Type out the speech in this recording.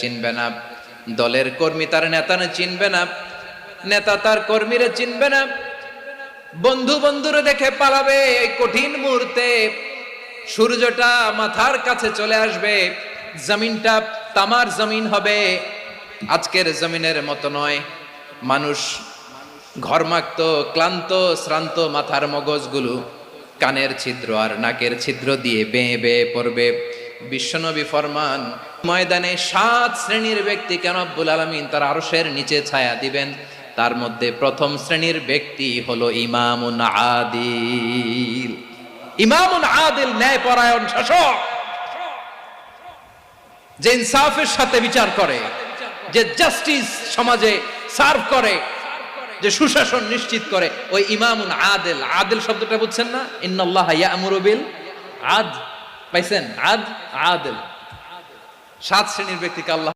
চিনবে না, দলের কর্মী তার নেতা চিনবে না, নেতা তার কর্মীরা চিনবে না, বন্ধু বন্ধুরে দেখে পালাবে। এই কঠিন মুহূর্তে সূর্যটা মাথার কাছে চলে আসবে, জমিনটা তামার জমিন হবে। আজকের জমিনের মতো নয়। মানুষ ঘর্মাক্ত, ক্লান্ত, শ্রান্ত মাথার মগজগুলো কানের ছিদ্র আর নাকের ছিদ্র দিয়ে বেয়ে বেয়ে পড়বে। বিশ্বনবী ফরমান, ময়দানে 7 শ্রেণীর ব্যক্তিকে রব্বুল আলামিন তার আরশের নিচে ছায়া দিবেন। তার মধ্যে প্রথম শ্রেণীর ব্যক্তি হলো ইমামুন আদিল। ইমামুন আদিল, ন্যায়পরায়ণ শাসক, যে ইনসাফের সাথে বিচার করে, যে জাস্টিস সমাজে সার্ভ করে, যে সুশাসন নিশ্চিত করে, ওই ইমামুন আদিল। আদিল শব্দটা বুঝছেন না? ইন্নাল্লাহা ইয়া'মুরু বিল আদল। পাইছেন? আদিল। 7 শ্রেণীর ব্যক্তিকে আল্লাহ